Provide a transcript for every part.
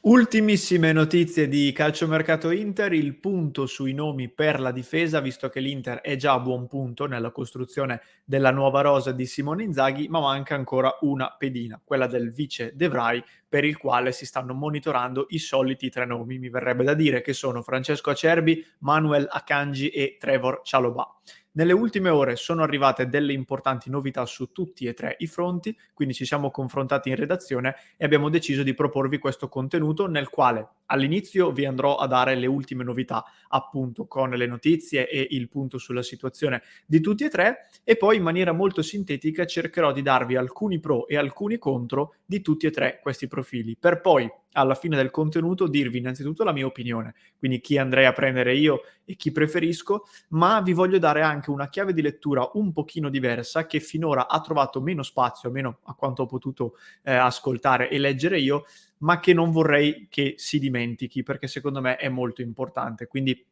Ultimissime notizie di calciomercato Inter, il punto sui nomi per la difesa, visto che l'Inter è già a buon punto nella costruzione della nuova rosa di Simone Inzaghi, ma manca ancora una pedina, quella del vice De Vrij, per il quale si stanno monitorando i soliti tre nomi. Mi verrebbe da dire che sono Francesco Acerbi, Manuel Akanji e Trevor Chalobah. Nelle ultime ore sono arrivate delle importanti novità su tutti e tre i fronti, quindi ci siamo confrontati in redazione e abbiamo deciso di proporvi questo contenuto nel quale all'inizio vi andrò a dare le ultime novità, appunto con le notizie e il punto sulla situazione di tutti e tre, e poi in maniera molto sintetica cercherò di darvi alcuni pro e alcuni contro di tutti e tre questi profili, per poi alla fine del contenuto dirvi innanzitutto la mia opinione, quindi chi andrei a prendere io e chi preferisco, ma vi voglio dare anche una chiave di lettura un pochino diversa che finora ha trovato meno spazio, almeno a quanto ho potuto ascoltare e leggere io, ma che non vorrei che si dimentichi perché secondo me è molto importante. Quindi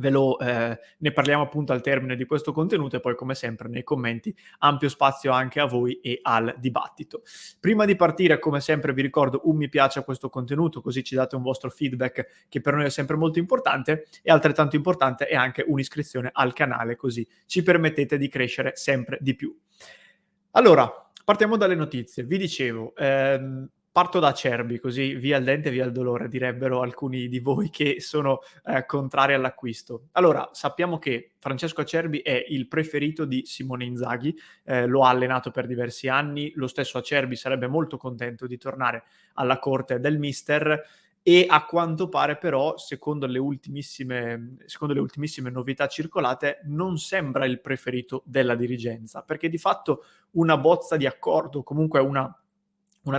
ne parliamo appunto al termine di questo contenuto e poi come sempre nei commenti ampio spazio anche a voi e al dibattito. Prima di partire, come sempre, vi ricordo un mi piace a questo contenuto, così ci date un vostro feedback che per noi è sempre molto importante, e altrettanto importante è anche un'iscrizione al canale, così ci permettete di crescere sempre di più. Allora, partiamo dalle notizie. Vi dicevo, parto da Acerbi, così via il dente, via il dolore, direbbero alcuni di voi che sono contrari all'acquisto. Allora, sappiamo che Francesco Acerbi è il preferito di Simone Inzaghi, lo ha allenato per diversi anni, lo stesso Acerbi sarebbe molto contento di tornare alla corte del mister, e a quanto pare però, secondo le ultimissime novità circolate, non sembra il preferito della dirigenza, perché di fatto una bozza di accordo, comunque una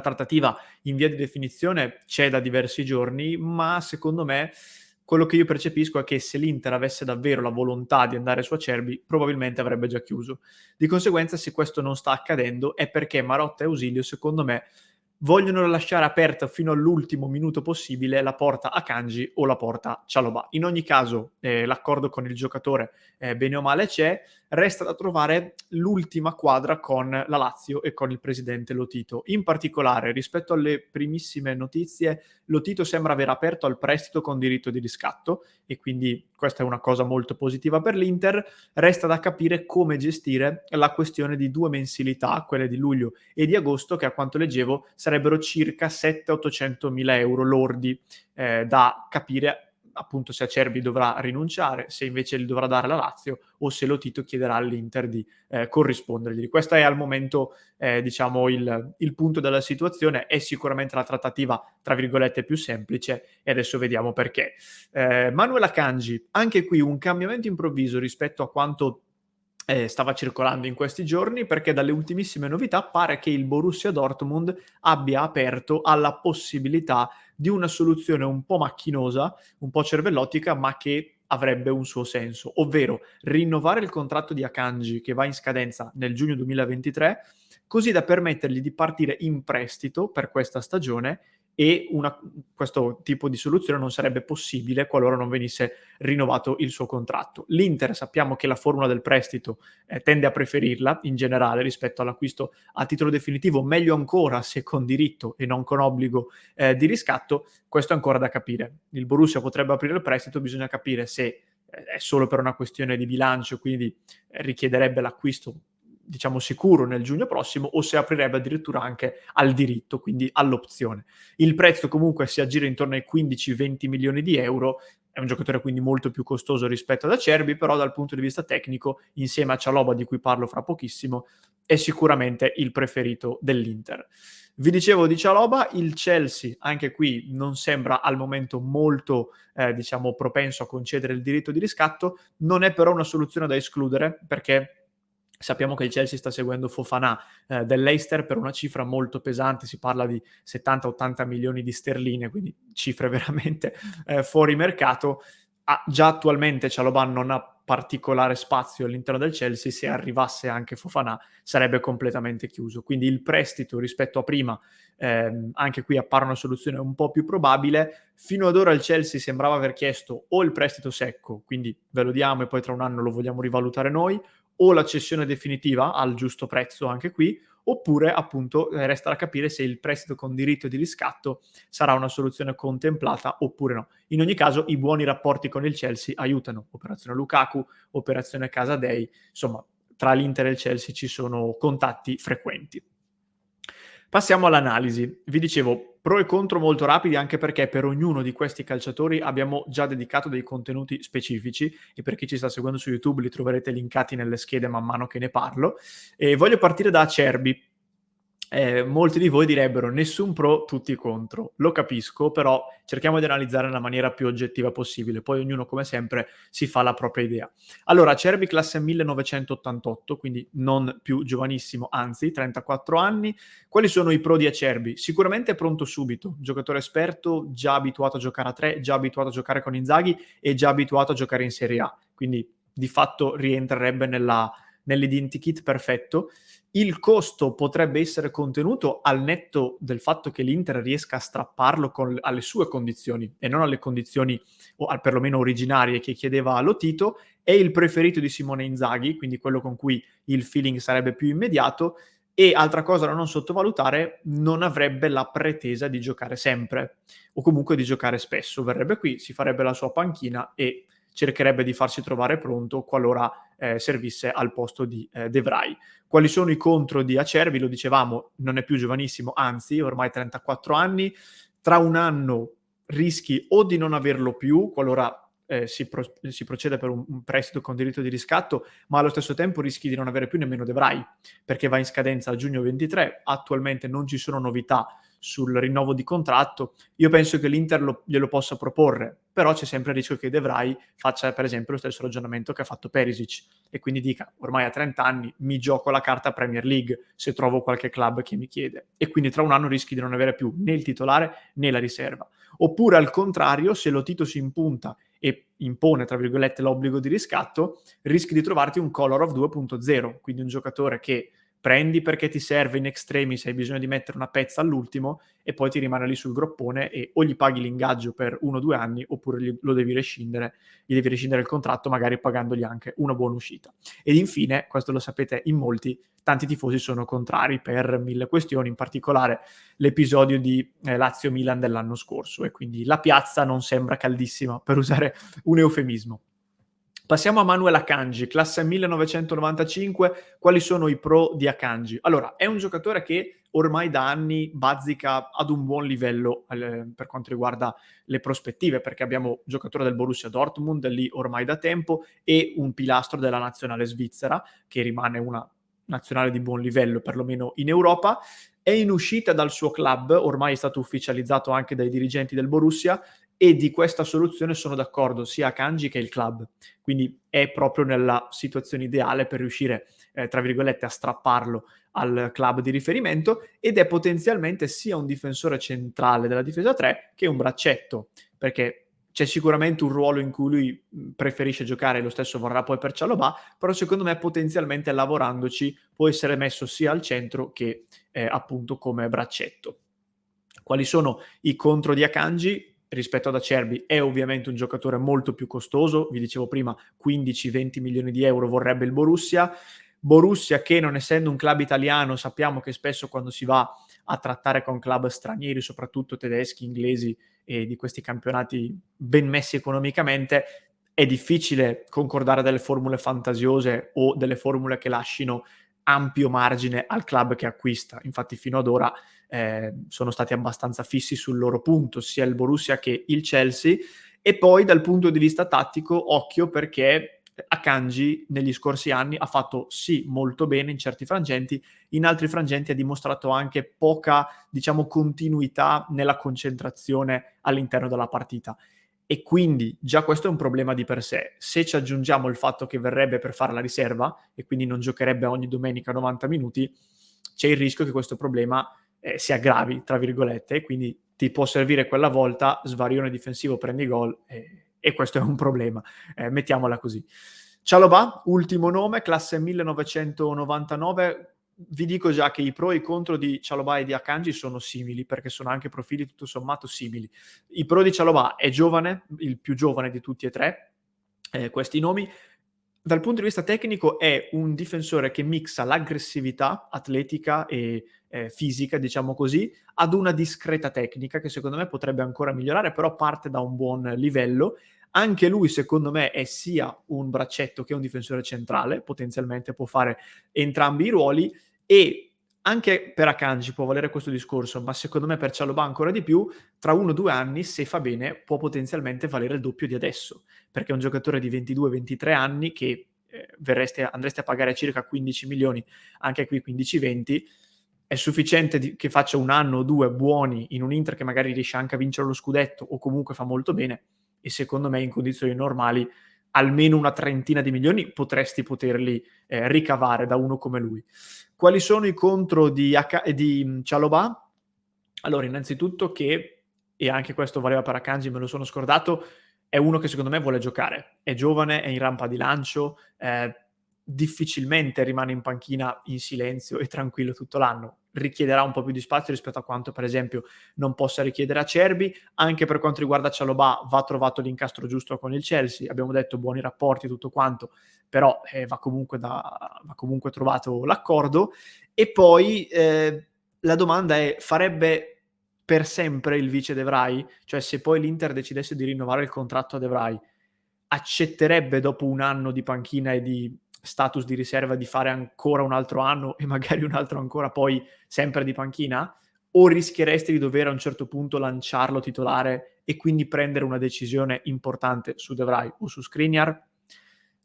trattativa in via di definizione c'è da diversi giorni, ma secondo me quello che io percepisco è che se l'Inter avesse davvero la volontà di andare su Acerbi, probabilmente avrebbe già chiuso. Di conseguenza, se questo non sta accadendo, è perché Marotta e Ausilio, secondo me, vogliono lasciare aperta fino all'ultimo minuto possibile la porta a Kanji o la porta a Chalobah. In ogni caso, l'accordo con il giocatore, bene o male c'è, resta da trovare l'ultima quadra con la Lazio e con il presidente Lotito. In particolare, rispetto alle primissime notizie, Lotito sembra aver aperto al prestito con diritto di riscatto, e quindi questa è una cosa molto positiva per l'Inter. Resta da capire come gestire la questione di due mensilità, quelle di luglio e di agosto, che a quanto leggevo sarebbero circa 700-800 mila euro lordi, da capire appunto se Acerbi dovrà rinunciare, se invece li dovrà dare la Lazio o se Lotito chiederà all'Inter di corrispondergli. Questo è al momento diciamo il punto della situazione. È sicuramente la trattativa tra virgolette più semplice e adesso vediamo perché. Manuel Akanji, anche qui un cambiamento improvviso rispetto a quanto stava circolando in questi giorni, perché dalle ultimissime novità pare che il Borussia Dortmund abbia aperto alla possibilità di una soluzione un po' macchinosa, un po' cervellotica, ma che avrebbe un suo senso, ovvero rinnovare il contratto di Akanji che va in scadenza nel giugno 2023, così da permettergli di partire in prestito per questa stagione, e questo tipo di soluzione non sarebbe possibile qualora non venisse rinnovato il suo contratto. L'Inter, sappiamo che la formula del prestito tende a preferirla in generale rispetto all'acquisto a titolo definitivo, meglio ancora se con diritto e non con obbligo di riscatto. Questo è ancora da capire. Il Borussia potrebbe aprire il prestito, bisogna capire se è solo per una questione di bilancio, quindi richiederebbe l'acquisto diciamo sicuro nel giugno prossimo, o se aprirebbe addirittura anche al diritto, quindi all'opzione. Il prezzo comunque si aggira intorno ai 15-20 milioni di euro, è un giocatore quindi molto più costoso rispetto ad Acerbi, però dal punto di vista tecnico, insieme a Chalobah di cui parlo fra pochissimo, è sicuramente il preferito dell'Inter. Vi dicevo di Chalobah, il Chelsea anche qui non sembra al momento molto diciamo propenso a concedere il diritto di riscatto, non è però una soluzione da escludere, perché sappiamo che il Chelsea sta seguendo Fofana dell'Leicester per una cifra molto pesante, si parla di 70-80 milioni di sterline, quindi cifre veramente fuori mercato. Già attualmente Chalobah non ha particolare spazio all'interno del Chelsea, se arrivasse anche Fofana sarebbe completamente chiuso. Quindi il prestito rispetto a prima, anche qui appare una soluzione un po' più probabile. Fino ad ora il Chelsea sembrava aver chiesto o il prestito secco, quindi ve lo diamo e poi tra un anno lo vogliamo rivalutare noi, o la cessione definitiva al giusto prezzo anche qui, oppure appunto resta da capire se il prestito con diritto di riscatto sarà una soluzione contemplata oppure no. In ogni caso i buoni rapporti con il Chelsea aiutano, operazione Lukaku, operazione Casadei, insomma tra l'Inter e il Chelsea ci sono contatti frequenti. Passiamo all'analisi. Vi dicevo, pro e contro molto rapidi, anche perché per ognuno di questi calciatori abbiamo già dedicato dei contenuti specifici e per chi ci sta seguendo su YouTube li troverete linkati nelle schede man mano che ne parlo. E voglio partire da Acerbi. Molti di voi direbbero nessun pro, tutti contro. Lo capisco, però cerchiamo di analizzare nella maniera più oggettiva possibile. Poi ognuno, come sempre, si fa la propria idea. Allora, Acerbi classe 1988, quindi non più giovanissimo, anzi 34 anni. Quali sono i pro di Acerbi? Sicuramente pronto subito, giocatore esperto, già abituato a giocare a 3, già abituato a giocare con Inzaghi e già abituato a giocare in Serie A. Quindi di fatto rientrerebbe nell'identikit perfetto. Il costo potrebbe essere contenuto al netto del fatto che l'Inter riesca a strapparlo alle sue condizioni e non alle condizioni o perlomeno originarie che chiedeva Lotito. È il preferito di Simone Inzaghi, quindi quello con cui il feeling sarebbe più immediato. E altra cosa da non sottovalutare, non avrebbe la pretesa di giocare sempre o comunque di giocare spesso. Verrebbe qui, si farebbe la sua panchina e cercherebbe di farsi trovare pronto qualora servisse al posto di De Vrij. Quali sono i contro di Acerbi? Lo dicevamo, non è più giovanissimo, anzi ormai 34 anni. Tra un anno rischi o di non averlo più qualora si procede per un prestito con diritto di riscatto, ma allo stesso tempo rischi di non avere più nemmeno De Vrij, perché va in scadenza a giugno 23. Attualmente non ci sono novità sul rinnovo di contratto. Io penso che l'Inter glielo possa proporre, però c'è sempre il rischio che De Vrij faccia per esempio lo stesso ragionamento che ha fatto Perisic e quindi dica ormai a 30 anni mi gioco la carta Premier League se trovo qualche club che mi chiede, e quindi tra un anno rischi di non avere più né il titolare né la riserva. Oppure al contrario, se Lotito si impunta e impone tra virgolette l'obbligo di riscatto, rischi di trovarti un Kolarov 2.0, quindi un giocatore che prendi perché ti serve in extremis, hai bisogno di mettere una pezza all'ultimo e poi ti rimane lì sul groppone e o gli paghi l'ingaggio per 1 o 2 anni oppure gli devi rescindere il contratto, magari pagandogli anche una buona uscita. Ed infine, questo lo sapete in molti, tanti tifosi sono contrari per 1000 questioni, in particolare l'episodio di Lazio-Milan dell'anno scorso, e quindi la piazza non sembra caldissima, per usare un eufemismo. Passiamo a Manuel Akanji, classe 1995. Quali sono i pro di Akanji? Allora, è un giocatore che ormai da anni bazzica ad un buon livello per quanto riguarda le prospettive, perché abbiamo giocatore del Borussia Dortmund lì ormai da tempo e un pilastro della nazionale svizzera, che rimane una nazionale di buon livello, perlomeno in Europa. È in uscita dal suo club, ormai è stato ufficializzato anche dai dirigenti del Borussia, e di questa soluzione sono d'accordo sia Akanji che il club. Quindi è proprio nella situazione ideale per riuscire, tra virgolette, a strapparlo al club di riferimento, ed è potenzialmente sia un difensore centrale della difesa 3 che un braccetto, perché c'è sicuramente un ruolo in cui lui preferisce giocare, lo stesso vorrà poi per Chalobah, però secondo me potenzialmente lavorandoci può essere messo sia al centro che appunto come braccetto. Quali sono i contro di Akanji? Rispetto ad Acerbi è ovviamente un giocatore molto più costoso, vi dicevo prima 15-20 milioni di euro vorrebbe il Borussia che, non essendo un club italiano, sappiamo che spesso quando si va a trattare con club stranieri, soprattutto tedeschi, inglesi e di questi campionati ben messi economicamente, è difficile concordare delle formule fantasiose o delle formule che lasciano ampio margine al club che acquista. Infatti fino ad ora sono stati abbastanza fissi sul loro punto, sia il Borussia che il Chelsea. E poi dal punto di vista tattico, occhio, perché Akanji negli scorsi anni ha fatto sì molto bene in certi frangenti, in altri frangenti ha dimostrato anche poca, diciamo, continuità nella concentrazione all'interno della partita. E quindi già questo è un problema di per sé. Se ci aggiungiamo il fatto che verrebbe per fare la riserva e quindi non giocherebbe ogni domenica 90 minuti, c'è il rischio che questo problema si aggravi, tra virgolette, e quindi ti può servire quella volta, svarione difensivo, prendi gol, e questo è un problema, mettiamola così. Chalobah, ultimo nome, classe 1999. Vi dico già che i pro e i contro di Chalobah e di Akanji sono simili, perché sono anche profili tutto sommato simili. I pro di Chalobah: è giovane, il più giovane di tutti e tre questi nomi. dal punto di vista tecnico è un difensore che mixa l'aggressività atletica e fisica, diciamo così, ad una discreta tecnica che secondo me potrebbe ancora migliorare, però parte da un buon livello. Anche lui secondo me è sia un braccetto che un difensore centrale, potenzialmente può fare entrambi i ruoli, e anche per Akanji può valere questo discorso, ma secondo me per Chalobah ancora di più. Tra 1 o 2 anni, se fa bene, può potenzialmente valere il doppio di adesso, perché è un giocatore di 22-23 anni che andreste a pagare circa 15 milioni, anche qui 15-20, è sufficiente che faccia 1 anno o 2 buoni in un Inter che magari riesce anche a vincere lo scudetto o comunque fa molto bene, e secondo me in condizioni normali almeno una trentina di milioni poterli ricavare da uno come lui. Quali sono i contro di Chalobah? Allora, innanzitutto che, e anche questo valeva per Akanji, me lo sono scordato, è uno che secondo me vuole giocare. È giovane, è in rampa di lancio, difficilmente rimane in panchina in silenzio e tranquillo tutto l'anno. Richiederà un po' più di spazio rispetto a quanto, per esempio, non possa richiedere a Acerbi. Anche per quanto riguarda Chalobah, va trovato l'incastro giusto con il Chelsea. Abbiamo detto buoni rapporti, tutto quanto, però va comunque trovato l'accordo. E poi la domanda è: farebbe per sempre il vice De Vrij? Cioè, se poi l'Inter decidesse di rinnovare il contratto a De Vrij, accetterebbe dopo 1 anno di panchina e di status di riserva di fare ancora un altro anno e magari un altro ancora poi sempre di panchina? O rischieresti di dover a un certo punto lanciarlo titolare e quindi prendere una decisione importante su De Vrij o su Skriniar?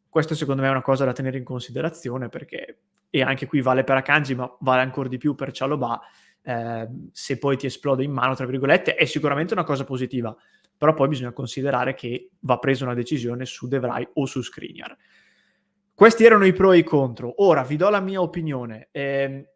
Questo secondo me è una cosa da tenere in considerazione, perché, e anche qui vale per Akanji, ma vale ancora di più per Chalobah, se poi ti esplode in mano, tra virgolette, è sicuramente una cosa positiva, però poi bisogna considerare che va presa una decisione su De Vrij o su Skriniar. Questi erano i pro e i contro. Ora vi do la mia opinione,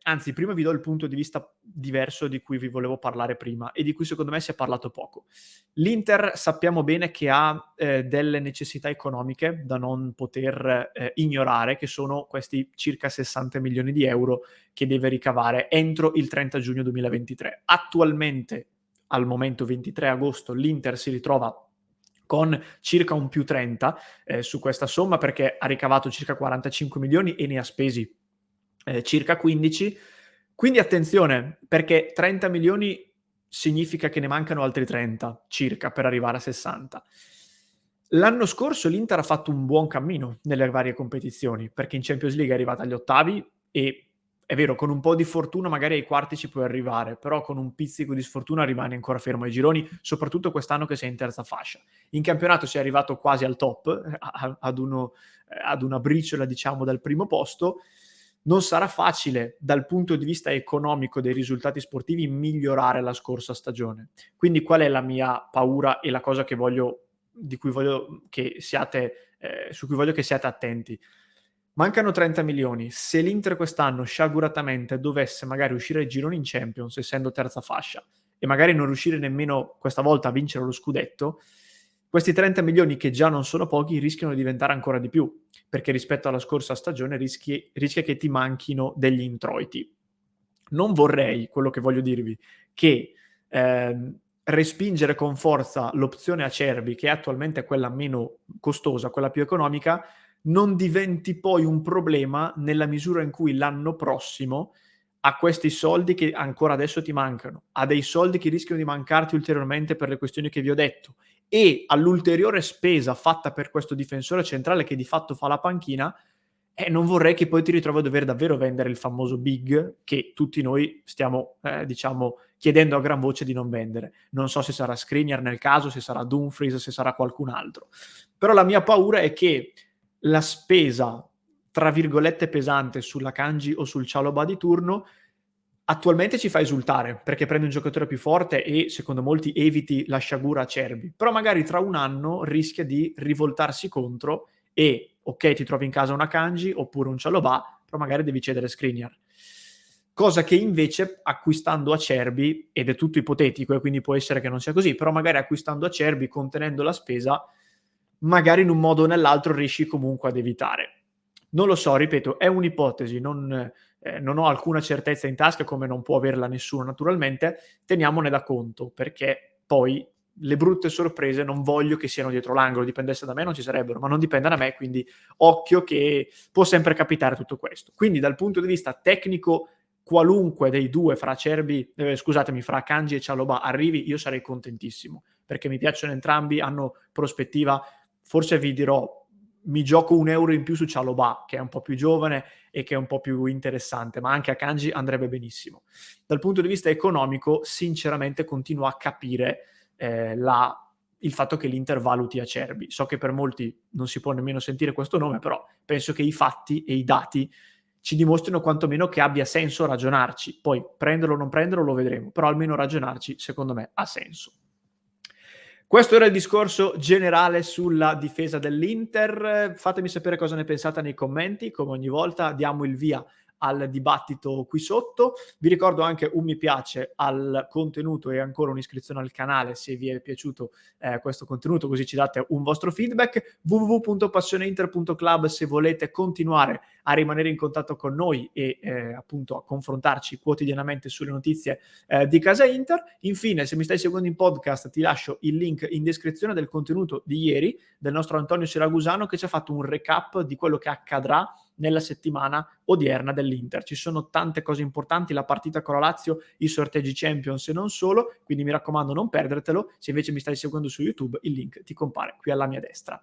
anzi prima vi do il punto di vista diverso di cui vi volevo parlare prima e di cui secondo me si è parlato poco. L'Inter sappiamo bene che ha delle necessità economiche da non poter ignorare, che sono questi circa 60 milioni di euro che deve ricavare entro il 30 giugno 2023. Attualmente, al momento 23 agosto, l'Inter si ritrova con circa un più 30 su questa somma, perché ha ricavato circa 45 milioni e ne ha spesi circa 15. Quindi attenzione, perché 30 milioni significa che ne mancano altri 30 circa per arrivare a 60. L'anno scorso l'Inter ha fatto un buon cammino nelle varie competizioni, perché in Champions League è arrivata agli ottavi e, è vero, con un po' di fortuna magari ai quarti ci puoi arrivare, però con un pizzico di sfortuna rimani ancora fermo ai gironi, soprattutto quest'anno che sei in terza fascia. In campionato sei arrivato quasi al top, ad una briciola, diciamo, dal primo posto. Non sarà facile dal punto di vista economico dei risultati sportivi migliorare la scorsa stagione. Quindi qual è la mia paura e la cosa che su cui voglio che siate attenti? Mancano 30 milioni. Se l'Inter quest'anno sciaguratamente dovesse magari uscire ai gironi in Champions, essendo terza fascia, e magari non riuscire nemmeno questa volta a vincere lo scudetto, questi 30 milioni, che già non sono pochi, rischiano di diventare ancora di più, perché rispetto alla scorsa stagione rischia che ti manchino degli introiti. Non vorrei, quello che voglio dirvi, che respingere con forza l'opzione Acerbi, che è attualmente quella meno costosa, quella più economica, non diventi poi un problema nella misura in cui l'anno prossimo a questi soldi che ancora adesso ti mancano, a dei soldi che rischiano di mancarti ulteriormente per le questioni che vi ho detto, e all'ulteriore spesa fatta per questo difensore centrale che di fatto fa la panchina, non vorrei che poi ti ritrovi a dover davvero vendere il famoso big che tutti noi stiamo, diciamo, chiedendo a gran voce di non vendere. Non so se sarà Skriniar nel caso, se sarà Dumfries, se sarà qualcun altro. Però la mia paura è che la spesa, tra virgolette, pesante sulla Kanji o sul Chalobah di turno attualmente ci fa esultare, perché prendi un giocatore più forte e, secondo molti, eviti la sciagura Acerbi. Però magari tra un anno rischia di rivoltarsi contro e, ok, ti trovi in casa una Kanji oppure un Chalobah, però magari devi cedere Skriniar. Cosa che invece acquistando Acerbi, ed è tutto ipotetico e quindi può essere che non sia così, però magari acquistando Acerbi, contenendo la spesa, magari in un modo o nell'altro riesci comunque ad evitare. Non lo so, ripeto, è un'ipotesi, non ho alcuna certezza in tasca, come non può averla nessuno naturalmente. Teniamone da conto, perché poi le brutte sorprese non voglio che siano dietro l'angolo, dipendesse da me non ci sarebbero, ma non dipende da me, quindi occhio che può sempre capitare tutto questo. Quindi dal punto di vista tecnico, qualunque dei due fra fra Akanji e Chalobah arrivi, io sarei contentissimo, perché mi piacciono entrambi, hanno prospettiva. Forse vi dirò, mi gioco €1 in più su Chalobah, che è un po' più giovane e che è un po' più interessante, ma anche Akanji andrebbe benissimo. Dal punto di vista economico, sinceramente continuo a capire il fatto che l'Inter valuti Acerbi. So che per molti non si può nemmeno sentire questo nome, però penso che i fatti e i dati ci dimostrino quantomeno che abbia senso ragionarci. Poi prenderlo o non prenderlo lo vedremo, però almeno ragionarci secondo me ha senso. Questo era il discorso generale sulla difesa dell'Inter. Fatemi sapere cosa ne pensate nei commenti. Come ogni volta diamo il via al dibattito qui sotto. Vi ricordo anche un mi piace al contenuto e ancora un'iscrizione al canale se vi è piaciuto questo contenuto, così ci date un vostro feedback. www.passioneinter.club se volete continuare a rimanere in contatto con noi e appunto a confrontarci quotidianamente sulle notizie di Casa Inter. Infine, se mi stai seguendo in podcast, ti lascio il link in descrizione del contenuto di ieri del nostro Antonio Siragusano, che ci ha fatto un recap di quello che accadrà nella settimana odierna dell'Inter. Ci sono tante cose importanti, la partita con la Lazio, i sorteggi Champions e non solo, quindi mi raccomando non perdertelo. Se invece mi stai seguendo su YouTube, il link ti compare qui alla mia destra.